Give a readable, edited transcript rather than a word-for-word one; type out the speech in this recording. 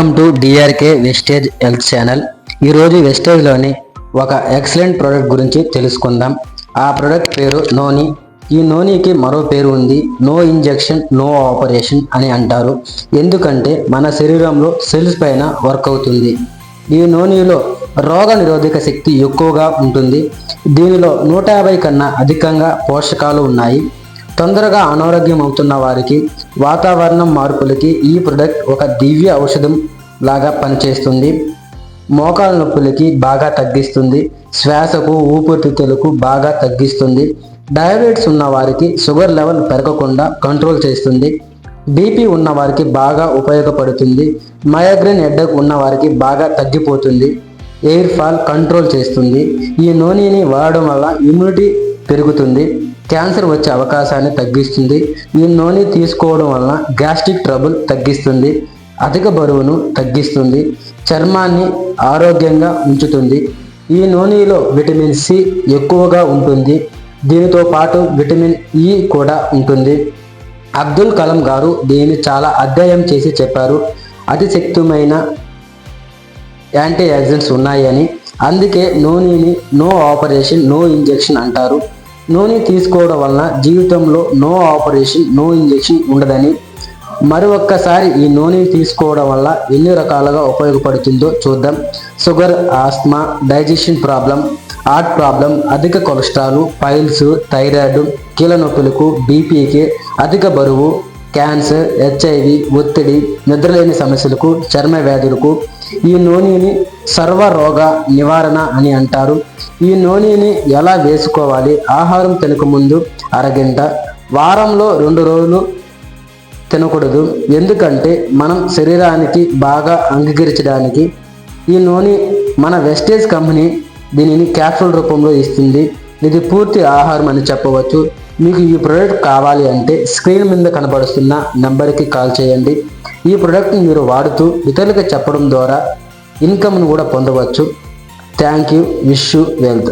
Welcome to DRK Vestige health channel. ఈరోజు వెస్టేజ్లోని ఒక ఎక్సలెంట్ ప్రోడక్ట్ గురించి తెలుసుకుందాం. ఆ ప్రోడక్ట్ పేరు నోని. ఈ నోనీకి మరో పేరు ఉంది, నో ఇంజెక్షన్ నో ఆపరేషన్ అని అంటారు. ఎందుకంటే మన శరీరంలో సెల్స్ పైన వర్క్ అవుతుంది. ఈ నోనీలో రోగ నిరోధక శక్తి ఎక్కువగా ఉంటుంది. దీనిలో 150 కన్నా అధికంగా పోషకాలు ఉన్నాయి. తొందరగా అనారోగ్యం అవుతున్న వారికి, వాతావరణం మార్పులకి ఈ ప్రొడక్ట్ ఒక దివ్య ఔషధం లాగా పనిచేస్తుంది. మోకాల నొప్పులకి బాగా తగ్గిస్తుంది. శ్వాసకు, ఊపిరితిత్తులకు బాగా తగ్గిస్తుంది. డయాబెటిస్ ఉన్న వారికి షుగర్ లెవెల్ పెరగకుండా కంట్రోల్ చేస్తుంది. బీపీ ఉన్న వారికి బాగా ఉపయోగపడుతుంది. మైగ్రేన్ హెడేక్ ఉన్న వారికి బాగా తగ్గిపోతుంది. ఎయిర్ ఫాల్ కంట్రోల్ చేస్తుంది. ఈ నూనెని వాడడం వల్ల ఇమ్యూనిటీ పెరుగుతుంది. క్యాన్సర్ వచ్చే అవకాశాన్ని తగ్గిస్తుంది. ఈ నూనె తీసుకోవడం వలన గ్యాస్ట్రిక్ ట్రబుల్ తగ్గిస్తుంది. అధిక బరువును తగ్గిస్తుంది. చర్మాన్ని ఆరోగ్యంగా ఉంచుతుంది. ఈ నూనెలో విటమిన్ సి ఎక్కువగా ఉంటుంది. దీనితో పాటు విటమిన్ ఇ కూడా ఉంటుంది. అబ్దుల్ కలాం గారు దీన్ని చాలా అధ్యయనం చేసి చెప్పారు. అతి శక్తిమైన యాంటీ ఆక్సిడెంట్స్ ఉన్నాయని. అందుకే నూనెని నో ఆపరేషన్ నో ఇంజెక్షన్ అంటారు. నూనె తీసుకోవడం వలన జీవితంలో నో ఆపరేషన్ నో ఇంజెక్షన్ ఉండదని. మరి ఒక్కసారి ఈ నూనె తీసుకోవడం వల్ల ఎన్ని రకాలుగా ఉపయోగపడుతుందో చూద్దాం. Sugar, asthma, digestion problem, heart problem, అధిక కొలెస్ట్రాల్, పైల్స్, థైరాయిడ్, కీళ్ళ నొప్పులకు, బీపీకి, అధిక బరువు, క్యాన్సర్, హెచ్ఐవి, ఒత్తిడి, నిద్రలేని సమస్యలకు, చర్మ వ్యాధులకు ఈ నూనెని సర్వ రోగ నివారణ అని అంటారు. ఈ నూనెని ఎలా వేసుకోవాలి? ఆహారం తినక ముందు అరగంట, వారంలో 2 రోజులు తినకూడదు. ఎందుకంటే మనం శరీరానికి బాగా అంగీకరించడానికి ఈ నూనె మన వెస్టేజ్ కంపెనీ దీనిని క్యాప్సూల్ రూపంలో ఇస్తుంది. ఇది పూర్తి ఆహారం అని చెప్పవచ్చు. మీకు ఈ ప్రోడక్ట్ కావాలి అంటే స్క్రీన్ మీద కనబడుతున్న నెంబర్కి కాల్ చేయండి. ఈ ప్రోడక్ట్ని మీరు వాడుతూ ఇతరులకు చెప్పడం ద్వారా ఇన్కమ్ను కూడా పొందవచ్చు. Thank you. Wish you wealth.